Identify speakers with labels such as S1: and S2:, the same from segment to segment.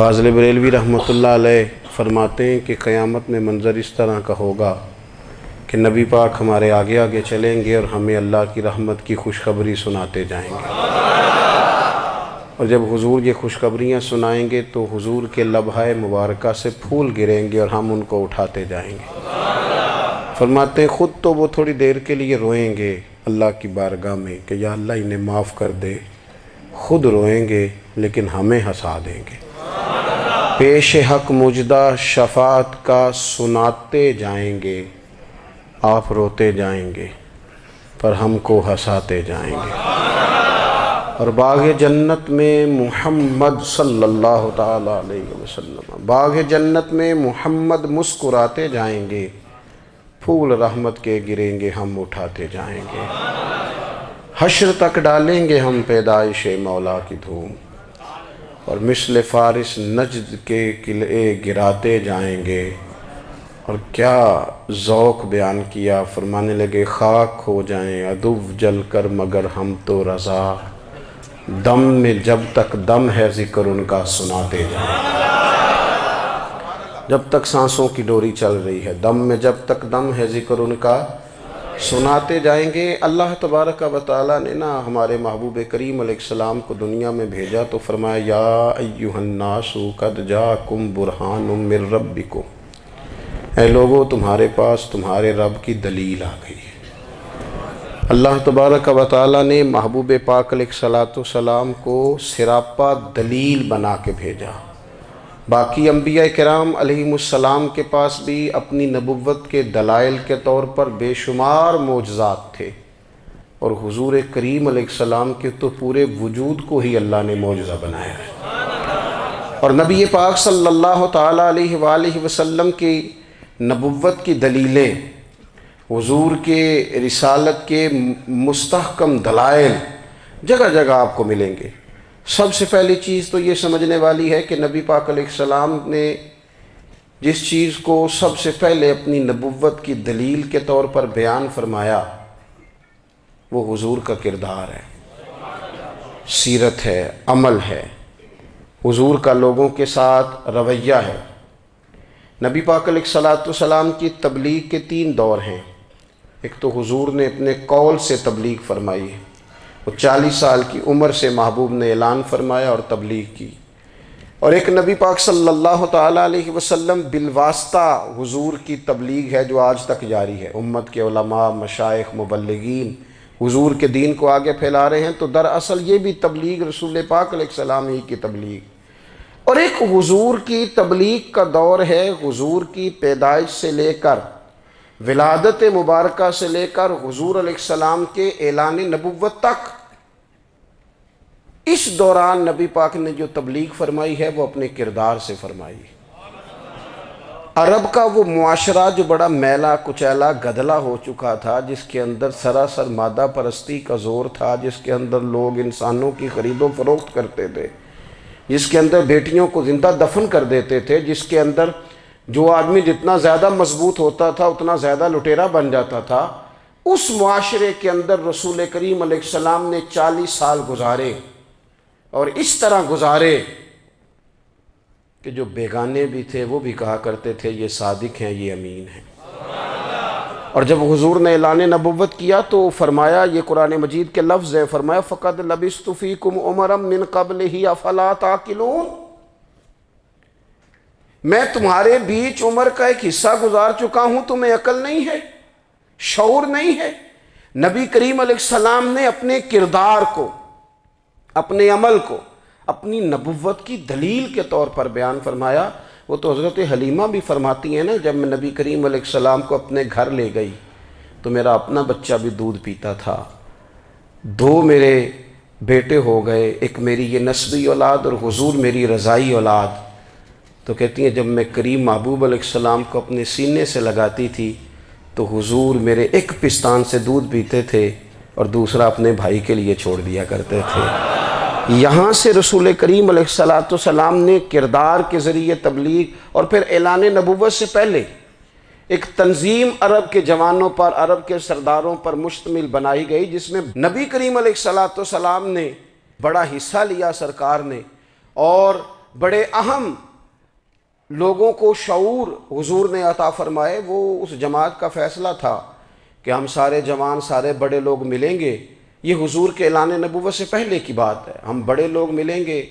S1: فاضل بریلوی رحمۃ اللہ علیہ فرماتے ہیں کہ قیامت میں منظر اس طرح کا ہوگا کہ نبی پاک ہمارے آگے آگے چلیں گے اور ہمیں اللہ کی رحمت کی خوشخبری سناتے جائیں گے، اور جب حضور یہ خوشخبریاں سنائیں گے تو حضور کے لبہائے مبارکہ سے پھول گریں گے اور ہم ان کو اٹھاتے جائیں گے۔ فرماتے ہیں خود تو وہ تھوڑی دیر کے لیے روئیں گے اللہ کی بارگاہ میں کہ یا اللہ انہیں معاف کر دے، خود روئیں گے لیکن ہمیں ہنسا دیں گے۔ پیش حق مجدہ شفاعت کا سناتے جائیں گے، آپ روتے جائیں گے پر ہم کو ہنساتے جائیں گے۔ اور باغ جنت میں محمد صلی اللہ تعالیٰ علیہ وسلم، باغ جنت میں محمد مسکراتے جائیں گے، پھول رحمت کے گریں گے ہم اٹھاتے جائیں گے۔ حشر تک ڈالیں گے ہم پیدائش مولا کی دھوم، اور مثل فارس نجد کے قلعے گراتے جائیں گے۔ اور کیا ذوق بیان کیا، فرمانے لگے خاک ہو جائیں عدو جل کر مگر ہم تو رضا، دم میں جب تک دم ہے ذکر ان کا سناتے جائیں گے۔ جب تک سانسوں کی ڈوری چل رہی ہے، دم میں جب تک دم ہے ذکر ان کا سناتے جائیں گے۔ اللہ تبارک و تعالیٰ نے ہمارے محبوب کریم علیہ السلام کو دنیا میں بھیجا تو فرمایا یا ایھا الناس قد جاءکم برہان من ربکم، اے لوگو تمہارے پاس تمہارے رب کی دلیل آ گئی ہے۔ اللہ تبارک و تعالیٰ نے محبوب پاک علیہ السلام کو سراپا دلیل بنا کے بھیجا۔ باقی انبیاء کرام علیہم السلام کے پاس بھی اپنی نبوت کے دلائل کے طور پر بے شمار معجزات تھے، اور حضور کریم علیہ السلام کے تو پورے وجود کو ہی اللہ نے معجزہ بنایا ہے۔ اور نبی پاک صلی اللہ تعالیٰ علیہ وآلہ وسلم کی نبوت کی دلیلیں، حضور کے رسالت کے مستحکم دلائل جگہ جگہ آپ کو ملیں گے۔ سب سے پہلی چیز تو یہ سمجھنے والی ہے کہ نبی پاک علیہ السلام نے جس چیز کو سب سے پہلے اپنی نبوت کی دلیل کے طور پر بیان فرمایا وہ حضور کا کردار ہے، سیرت ہے، عمل ہے، حضور کا لوگوں کے ساتھ رویہ ہے۔ نبی پاک علیہ السلام کی تبلیغ کے 3 دور ہیں۔ ایک تو حضور نے اپنے قول سے تبلیغ فرمائی ہے، وہ 40 سال کی عمر سے محبوب نے اعلان فرمایا اور تبلیغ کی۔ اور ایک نبی پاک صلی اللہ تعالیٰ علیہ وسلم بالواسطہ حضور کی تبلیغ ہے جو آج تک جاری ہے۔ امت کے علماء، مشائخ، مبلغین حضور کے دین کو آگے پھیلا رہے ہیں، تو دراصل یہ بھی تبلیغ رسول پاک علیہ السلام ہی کی تبلیغ۔ اور ایک حضور کی تبلیغ کا دور ہے، حضور کی پیدائش سے لے کر ولادت مبارکہ سے لے کر حضور علیہ السلام کے اعلان نبوت تک۔ اس دوران نبی پاک نے جو تبلیغ فرمائی ہے وہ اپنے کردار سے فرمائی ہے۔ عرب کا وہ معاشرہ جو بڑا میلا کچیلا گدلا ہو چکا تھا، جس کے اندر سراسر مادہ پرستی کا زور تھا، جس کے اندر لوگ انسانوں کی خرید و فروخت کرتے تھے، جس کے اندر بیٹیوں کو زندہ دفن کر دیتے تھے، جس کے اندر جو آدمی جتنا زیادہ مضبوط ہوتا تھا اتنا زیادہ لٹیرا بن جاتا تھا، اس معاشرے کے اندر رسول کریم علیہ السلام نے 40 سال گزارے، اور اس طرح گزارے کہ جو بیگانے بھی تھے وہ بھی کہا کرتے تھے یہ صادق ہیں، یہ امین ہیں۔ اور جب حضور نے اعلان نبوت کیا تو فرمایا، یہ قرآن مجید کے لفظ ہے، فرمایا فَقَدْ لَبِثْتُ فِيكُمْ عُمَرًا مِّن قَبْلِهِ أَفَلَا تَعْقِلُونَ، میں تمہارے بیچ عمر کا ایک حصہ گزار چکا ہوں، تمہیں عقل نہیں ہے، شعور نہیں ہے۔ نبی کریم علیہ السلام نے اپنے کردار کو، اپنے عمل کو اپنی نبوت کی دلیل کے طور پر بیان فرمایا۔ وہ تو حضرت حلیمہ بھی فرماتی ہیں نا، جب میں نبی کریم علیہ السلام کو اپنے گھر لے گئی تو میرا اپنا بچہ بھی دودھ پیتا تھا، 2 میرے بیٹے ہو گئے، ایک میری یہ نسبی اولاد اور حضور میری رضائی اولاد۔ تو کہتی ہیں جب میں کریم محبوب علیہ السلام کو اپنے سینے سے لگاتی تھی تو حضور میرے ایک پستان سے دودھ پیتے تھے اور دوسرا اپنے بھائی کے لیے چھوڑ دیا کرتے تھے۔ یہاں سے رسول کریم علیہ السلام نے کردار کے ذریعے تبلیغ، اور پھر اعلان نبوت سے پہلے ایک تنظیم عرب کے جوانوں پر، عرب کے سرداروں پر مشتمل بنائی گئی، جس میں نبی کریم علیہ السلام نے بڑا حصہ لیا سرکار نے، اور بڑے اہم لوگوں کو شعور حضور نے عطا فرمائے، وہ اس جماعت کا فیصلہ تھا کہ ہم سارے جوان، سارے بڑے لوگ ملیں گے۔ یہ حضور کے اعلان نبوت سے پہلے کی بات ہے۔ ہم بڑے لوگ ملیں گے،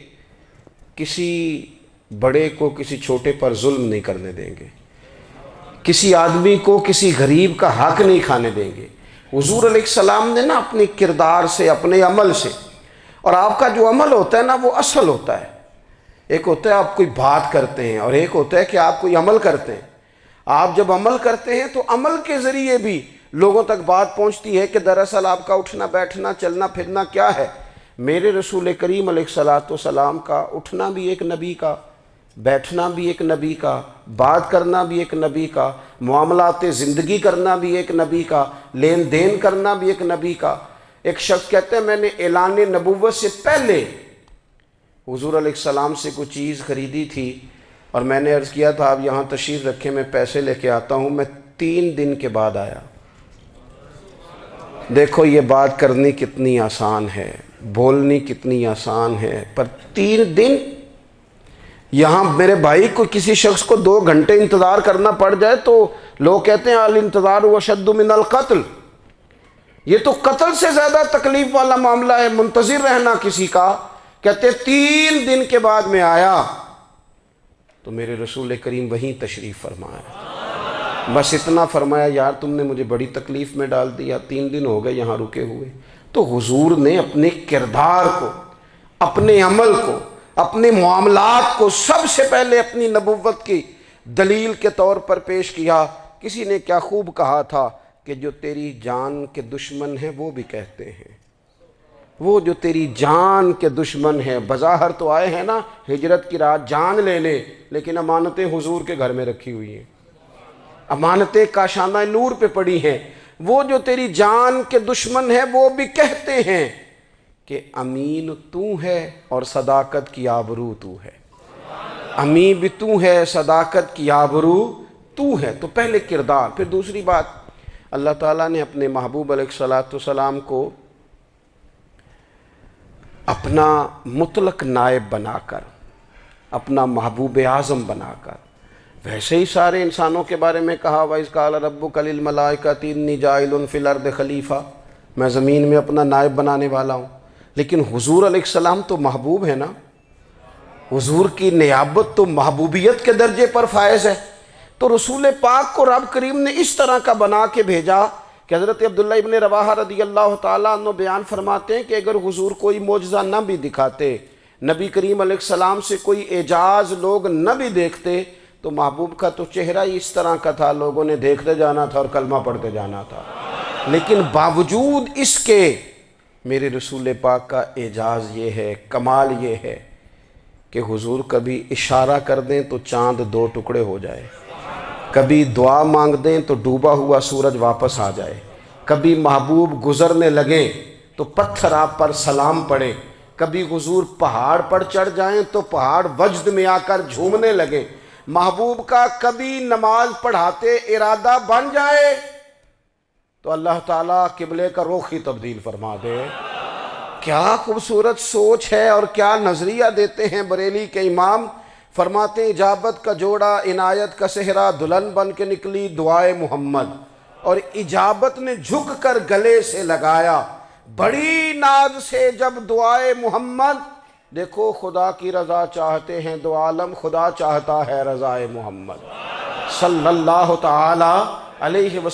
S1: کسی بڑے کو کسی چھوٹے پر ظلم نہیں کرنے دیں گے، کسی آدمی کو کسی غریب کا حق نہیں کھانے دیں گے۔ حضور علیہ السلام نے نا اپنے کردار سے، اپنے عمل سے، اور آپ کا جو عمل ہوتا ہے نا وہ اصل ہوتا ہے۔ ایک ہوتا ہے آپ کوئی بات کرتے ہیں اور ایک ہوتا ہے کہ آپ کوئی عمل کرتے ہیں۔ آپ جب عمل کرتے ہیں تو عمل کے ذریعے بھی لوگوں تک بات پہنچتی ہے کہ دراصل آپ کا اٹھنا بیٹھنا چلنا پھرنا کیا ہے۔ میرے رسول کریم علیہ السلام کا اٹھنا بھی ایک نبی کا، بیٹھنا بھی ایک نبی کا، بات کرنا بھی ایک نبی کا، معاملات زندگی کرنا بھی ایک نبی کا، لین دین کرنا بھی ایک نبی کا۔ ایک شخص کہتے ہیں میں نے اعلان نبوت سے پہلے حضور علیہ السلام سے کوئی چیز خریدی تھی اور میں نے عرض کیا تھا آپ یہاں تشریف رکھیں، میں پیسے لے کے آتا ہوں۔ میں 3 دن کے بعد آیا۔ دیکھو یہ بات کرنی کتنی آسان ہے، بولنی کتنی آسان ہے، پر 3 دن یہاں میرے بھائی کو کسی شخص کو 2 گھنٹے انتظار کرنا پڑ جائے تو لوگ کہتے ہیں الانتظار اشد من القتل، یہ تو قتل سے زیادہ تکلیف والا معاملہ ہے منتظر رہنا کسی کا۔ کہتے 3 دن کے بعد میں آیا تو میرے رسول کریم وہیں تشریف فرمایا، بس اتنا فرمایا یار تم نے مجھے بڑی تکلیف میں ڈال دیا، 3 دن ہو گئے یہاں رکے ہوئے۔ تو حضور نے اپنے کردار کو، اپنے عمل کو، اپنے معاملات کو سب سے پہلے اپنی نبوت کی دلیل کے طور پر پیش کیا۔ کسی نے کیا خوب کہا تھا کہ جو تیری جان کے دشمن ہیں وہ بھی کہتے ہیں، وہ جو تیری جان کے دشمن ہیں، بظاہر تو آئے ہیں نا ہجرت کی رات جان لے لے، لیکن امانتیں حضور کے گھر میں رکھی ہوئی ہیں، امانتیں کاشانہ نور پہ پڑی ہیں۔ وہ جو تیری جان کے دشمن ہیں وہ بھی کہتے ہیں کہ امین تو ہے اور صداقت کی آبرو تو ہے، امین بھی تو ہے، صداقت کی آبرو تو ہے۔ تو پہلے کردار۔ پھر دوسری بات، اللہ تعالیٰ نے اپنے محبوب علیہ السلام کو اپنا مطلق نائب بنا کر، اپنا محبوب اعظم بنا کر، ویسے ہی سارے انسانوں کے بارے میں کہا وَإِذْ قَالَ رَبُّكَ لِلْمَلَائِكَةِ إِنِّي جَاعِلٌ فِي الْأَرْضِ خلیفہ، میں زمین میں اپنا نائب بنانے والا ہوں۔ لیکن حضور علیہ السلام تو محبوب ہے نا، حضور کی نیابت تو محبوبیت کے درجے پر فائز ہے۔ تو رسول پاک کو رب کریم نے اس طرح کا بنا کے بھیجا کہ حضرت عبداللہ ابن رواحہ رضی اللہ تعالیٰ عنہ بیان فرماتے ہیں کہ اگر حضور کوئی معجزہ نہ بھی دکھاتے، نبی کریم علیہ السلام سے کوئی اعجاز لوگ نہ بھی دیکھتے، تو محبوب کا تو چہرہ ہی اس طرح کا تھا، لوگوں نے دیکھتے جانا تھا اور کلمہ پڑھتے جانا تھا۔ لیکن باوجود اس کے میرے رسول پاک کا اعجاز یہ ہے، کمال یہ ہے کہ حضور کبھی اشارہ کر دیں تو چاند 2 ٹکڑے ہو جائے، کبھی دعا مانگ دیں تو ڈوبا ہوا سورج واپس آ جائے، کبھی محبوب گزرنے لگیں تو پتھر آپ پر سلام پڑے، کبھی حضور پہاڑ پر چڑھ جائیں تو پہاڑ وجد میں آ کر جھومنے لگیں، محبوب کا کبھی نماز پڑھاتے ارادہ بن جائے تو اللہ تعالیٰ قبلے کا رخ ہی تبدیل فرما دے۔ کیا خوبصورت سوچ ہے اور کیا نظریہ دیتے ہیں بریلی کے امام۔ فرماتے ہیں اجابت کا جوڑا عنایت کا صحرا، دلہن بن کے نکلی دعائے محمد، اور اجابت نے جھک کر گلے سے لگایا بڑی ناز سے جب دعائے محمد۔ دیکھو خدا کی رضا چاہتے ہیں دو عالم، خدا چاہتا ہے رضائے محمد صلی اللہ تعالی علیہ وسلم۔